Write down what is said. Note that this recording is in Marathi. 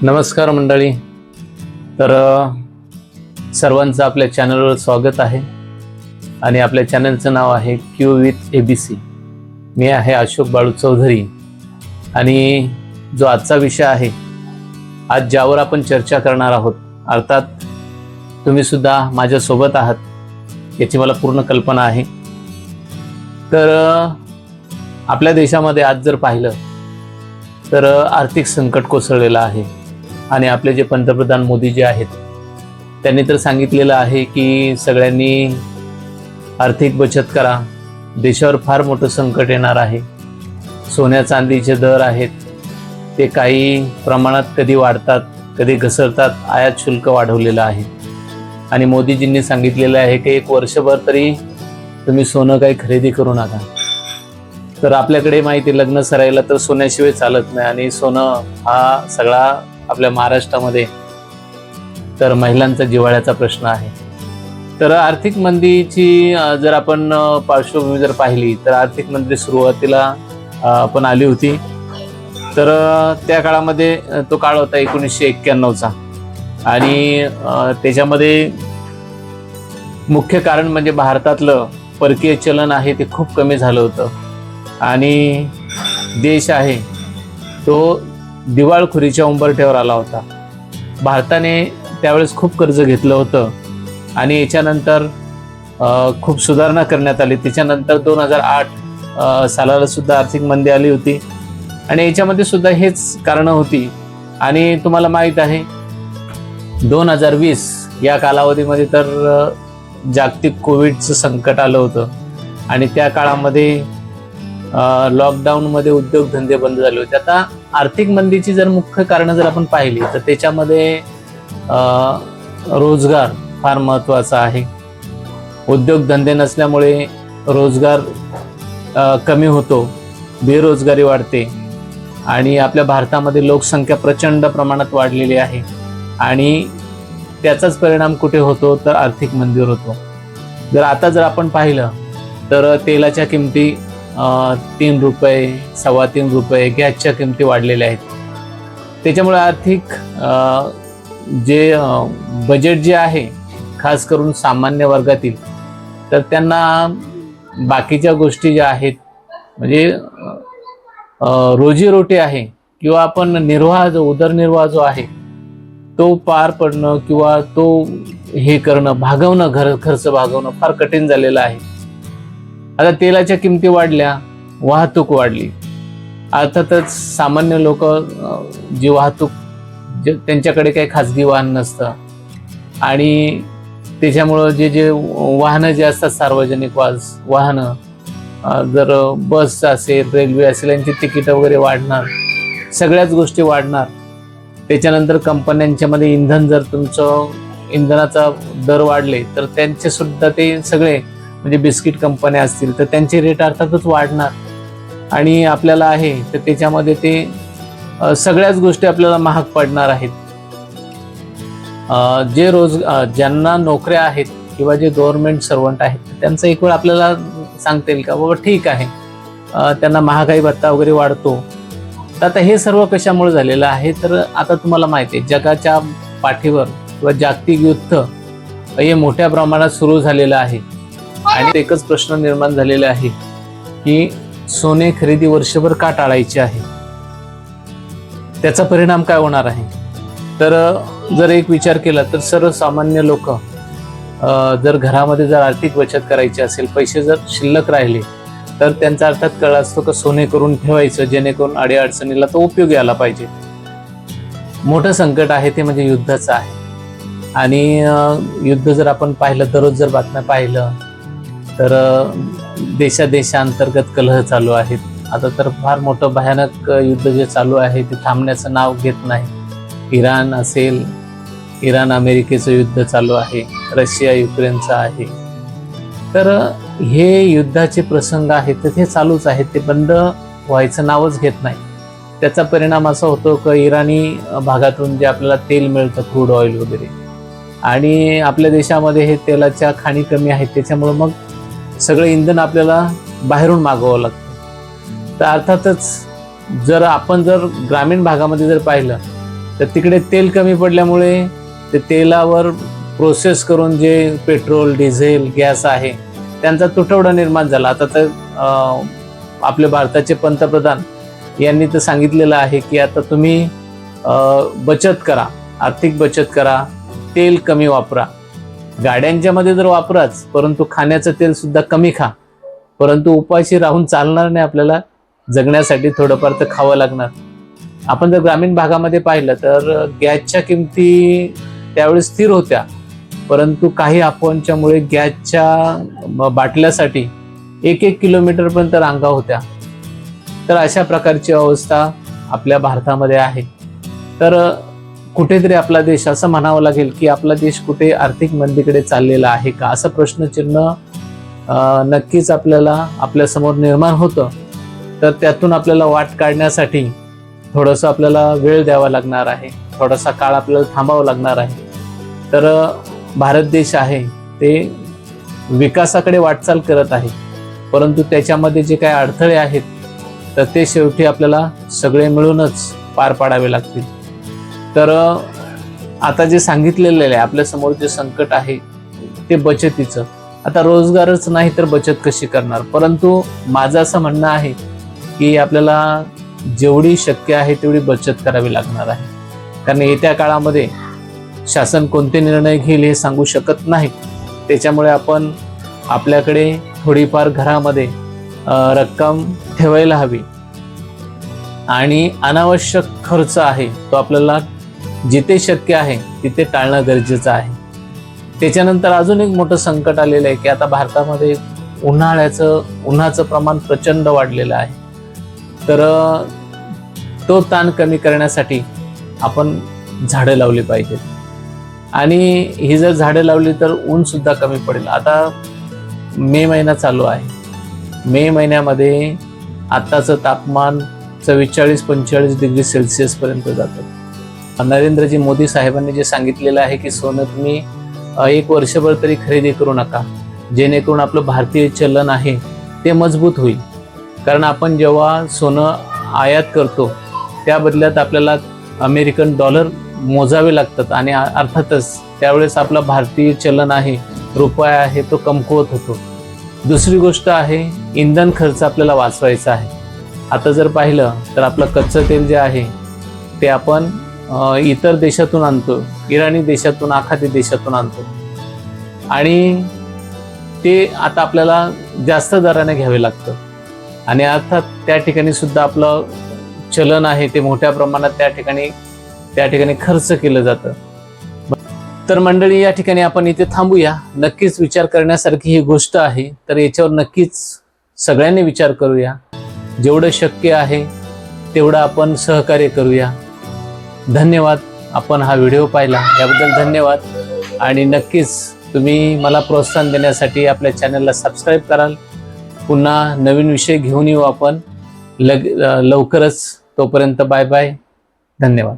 नमस्कार मंडळी. तर सर्वांचं आपल्या चॅनलवर स्वागत आहे आणि आपल्या चॅनलचं नाव आहे क्यू विथ ABC. मी आहे अशोक बाळू चौधरी आणि जो आजचा विषय आहे, आज ज्यावर आपण चर्चा करणार आहोत, अर्थात तुम्ही सुद्धा माझ्यासोबत आहात याची मला पूर्ण कल्पना आहे. तर आपल्या देशामध्ये आज जर पाहिलं तर आर्थिक संकट कोसळलेलं आहे आणि आपले जे पंतप्रधान मोदी जे आहेत त्यांनी तर सांगितलेलं आहे की सगळ्यांनी आर्थिक बचत करा, देशावर फार मोठं संकट येणार आहे. सोन्या चांदीचे दर आहेत ते काही प्रमाणात कधी वाढतात कधी घसरतात. आयात शुल्क वाढवलेलं आहे आणि मोदीजींनी सांगितलेलं आहे की 1 वर्षभर तरी तुम्ही सोनं काही खरेदी करू नका. तर आपल्याकडे माहिती, लग्न सराईला तर सोन्याशिवाय चालत नाही आणि सोनं हा सगळा आपल्या महाराष्ट्रामध्ये तर महिलांचा जिव्हाळ्याचा प्रश्न आहे. तर आर्थिक मंदीची जर आपण पार्श्वभूमी जर पाहिली तर आर्थिक मंदी सुरुवातीला पण आली होती. तर त्या काळामध्ये तो काळ होता 1991चा आणि त्याच्यामध्ये मुख्य कारण म्हणजे भारतातलं परकीय चलन आहे ते खूप कमी झालं होतं आणि देश आहे तो दिवाळखोरीच्या उंबरठ्यावर आला होता. भारताने त्यावेळेस खूप कर्ज घेतलं होतं आणि याच्यानंतर खूप सुधारणा करण्यात आली. त्याच्यानंतर 2008 सालाला सुद्धा आर्थिक मंदी आली होती आणि याच्यामध्ये सुद्धा हेच कारणं होती. आणि तुम्हाला माहीत आहे 2020 या कालावधीमध्ये तर जागतिक कोविडचं संकट आलं होतं आणि त्या काळामध्ये लॉकडाऊनमध्ये उद्योगधंदे बंद झाले होते. आता आर्थिक मंदीची जर मुख्य कारणं जर आपण पाहिली तर त्याच्यामध्ये रोजगार फार महत्त्वाचा आहे. उद्योगधंदे नसल्यामुळे रोजगार कमी होतो, बेरोजगारी वाढते आणि आपल्या भारतामध्ये लोकसंख्या प्रचंड प्रमाणात वाढलेली आहे आणि त्याचाच परिणाम कुठे होतो तर आर्थिक मंदीवर होतो. जर आपण पाहिलं तर तेलाच्या किमती 3 रुपये, 3.25 रुपये, गॅसच्या किमती वाढलेल्या आहेत. त्याच्यामुळे आर्थिक जे बजेट जे आहे खास करून सामान्य वर्गातील तर त्यांना बाकीच्या गोष्टी ज्या आहेत म्हणजे रोजीरोटी आहे किंवा आपण निर्वाह जो उदरनिर्वाह जो आहे तो पार पडणं किंवा तो हे करणं भागवणं, खर्च भागवणं फार कठीण झालेलं आहे. आता तेलाच्या किमती वाढल्या, वाहतूक वाढली. अर्थातच सामान्य लोक जी वाहतूक त्यांच्याकडे काही खाजगी वाहन नसतं आणि त्याच्यामुळं जे वाहनं जे असतात सार्वजनिक वाहनं जर बस असेल, रेल्वे असेल, यांची तिकीटं वगैरे वाढणार, सगळ्याच गोष्टी वाढणार. त्याच्यानंतर कंपन्यांच्यामध्ये जर तुमचं इंधनाचा दर वाढले तर त्यांचे सुद्धा ते सगळे म्हणजे बिस्किट कंपन्या असतील तर त्यांचे रेट अर्थातच वाढणार आणि आपल्याला आहे तर त्याच्यामध्ये ते सगळ्याच गोष्टी आपल्याला महाग पडणार आहेत. ज्यांना नोकऱ्या आहेत किंवा जे गव्हर्नमेंट सर्वंट आहेत त्यांचं एक वेळ आपल्याला सांगता येईल का बाबा ठीक आहे त्यांना महागाई भत्ता वगैरे वाढतो. तर आता हे सर्व कशामुळे झालेलं आहे तर आता तुम्हाला माहिती आहे जगाच्या पाठीवर किंवा जागतिक युद्ध हे मोठ्या प्रमाणात सुरू झालेलं आहे आणि एकच प्रश्न निर्माण झालेला आहे की सोने खरेदी वर्षभर का टाळायची आहे, त्याचा परिणाम काय होणार आहे. तर जर एक विचार केला तर सर्वसामान्य लोक जर घरामध्ये जर आर्थिक बचत करायची असेल, पैसे जर शिल्लक राहिले तर त्यांचा अर्थात कळ असतो का सोने करून ठेवायचं जेणेकरून अडीअडचणीला तो उपयोगी आला पाहिजे. मोठं संकट आहे ते म्हणजे युद्धाचं आहे आणि युद्ध जर आपण पाहिलं, दररोज जर बातम्या पाहिलं तर देशांतर्गत कलह चालू आहेत. आता तर फार मोठं भयानक युद्ध जे चालू आहे ते थांबण्याचं नाव घेत नाही. इराण असेल, इराण अमेरिकेचं युद्ध चालू आहे, रशिया युक्रेनचं आहे. तर हे युद्धाचे प्रसंग आहेत तर ते चालूच आहेत, ते बंद व्हायचं नावच घेत नाही. त्याचा परिणाम असा होतो की इराणी भागातून जे आपल्याला तेल मिळतं, क्रूड ऑइल वगैरे, आणि आपल्या देशामध्ये हे तेलाच्या खाणी कमी आहेत त्याच्यामुळं मग सगळं इंधन आपल्याला बाहेरून मागवावं लागतं. तर अर्थातच जर आपण ग्रामीण भागामध्ये जर पाहिलं तर तिकडे तेल कमी पडल्यामुळे ते तेलावर प्रोसेस करून जे पेट्रोल, डिझेल, गॅस आहे त्यांचा तुटवडा निर्माण झाला. आता तर आपले भारताचे पंतप्रधान यांनी तर सांगितलेलं आहे की आता तुम्ही बचत करा, आर्थिक बचत करा, तेल कमी वापरा. गाड्यांच्या मध्ये तर वापराच, परंतु खाण्याचं तेल सुद्धा कमी खा. परंतु उपाशी राहून चालणार नाही, आपल्याला जगण्यासाठी थोडंफार तर खावं लागणार. आपण जर ग्रामीण भागामध्ये पाहिलं तर गॅसच्या किमती त्यावेळेस स्थिर होत्या, परंतु काही अफवांच्यामुळे गॅसच्या बाटल्यासाठी 1-1 किलोमीटरपर्यंत रांगा होत्या. तर अशा प्रकारची अवस्था आपल्या भारतामध्ये आहे. तर कुठेतरी आपला देश, असं म्हणावं लागेल की आपला देश कुठे आर्थिक मंदीकडे चाललेला आहे का, असं प्रश्नचिन्ह नक्कीच आपल्या समोर निर्माण होतं. तर त्यातून आपल्याला वाट काढण्यासाठी थोडंसं आपल्याला वेळ द्यावा लागणार आहे, थोडासा काळ आपल्याला थांबावं लागणार आहे. तर भारत देश आहे ते विकासाकडे वाटचाल करत आहे, परंतु त्याच्यामध्ये जे काही अडथळे आहेत तर ते शेवटी आपल्याला सगळे मिळूनच पार पाडावे लागतील. तर आता जे सांगितलेलं आहे, आपल्या समोर जे संकट आहे ते बचतीचं. आता रोजगारच नाही तर बचत कशी करणार? परंतु माझं असं म्हणणं आहे की आपल्याला जेवढी शक्य आहे तेवढी बचत करावी लागणार आहे. कारण येत्या काळामध्ये शासन कोणते निर्णय घेईल हे सांगू शकत नाही. त्याच्यामुळे आपण आपल्याकडे थोडीफार घरामध्ये रक्कम ठेवायला हवी आणि अनावश्यक खर्च आहे तो आपल्याला जिथे शक्य आहे तिथे टाळणं गरजेचं आहे. त्याच्यानंतर अजून एक मोठं संकट आलेलं आहे की आता भारतामध्ये उन्हाचं प्रमाण प्रचंड वाढलेलं आहे. तर तो ताण कमी करण्यासाठी आपण झाडं लावली पाहिजेत आणि ही जर झाडं लावली तर ऊन सुद्धा कमी पडेल. आता मे महिना चालू आहे. मे महिन्यामध्ये आत्ताचं तापमान 44-45 डिग्री सेल्सिअस पर्यंत जातं. नरेंद्रजी मोदी साहेबांनी जे सांगितलेलं आहे की सोनं तुम्ही 1 वर्षभर तरी खरेदी करू नका, जेणेकरून आपलं भारतीय चलन आहे ते मजबूत होईल. कारण आपण जेव्हा सोनं आयात करतो त्या बदल्यात आपल्याला अमेरिकन डॉलर मोजावे लागतात आणि अर्थातच त्यावेळेस आपलं भारतीय चलन आहे, रुपया आहे, तो कमकुवत होतो. दुसरी गोष्ट आहे, इंधन खर्च आपल्याला वाचवायचा आहे. आता जर पाहिलं तर आपलं कच्चं तेल जे आहे ते आपण इतर देशातून आणतो, इराणी देशातून, आखाती देशातून आणतो आणि ते आता आपल्याला जास्त दराने घ्यावे लागतं आणि अर्थात त्या ठिकाणी सुद्धा आपलं चलन आहे ते मोठ्या प्रमाणात त्या ठिकाणी खर्च केलं जातं. तर मंडळी, या ठिकाणी आपण इथे थांबूया. नक्कीच विचार करण्यासारखी ही गोष्ट आहे, तर याच्यावर नक्कीच सगळ्यांनी विचार करूया. जेवढं शक्य आहे तेवढं आपण सहकार्य करूया. धन्यवाद. आपण हा व्हिडिओ पाहिला याबद्दल धन्यवाद आणि नक्कीच तुम्ही मला प्रोत्साहन देण्यासाठी आपल्या चॅनलला सबस्क्राईब कराल. पुन्हा नवीन विषय घेऊन येऊ आपण लवकरच. तोपर्यंत बाय बाय. धन्यवाद.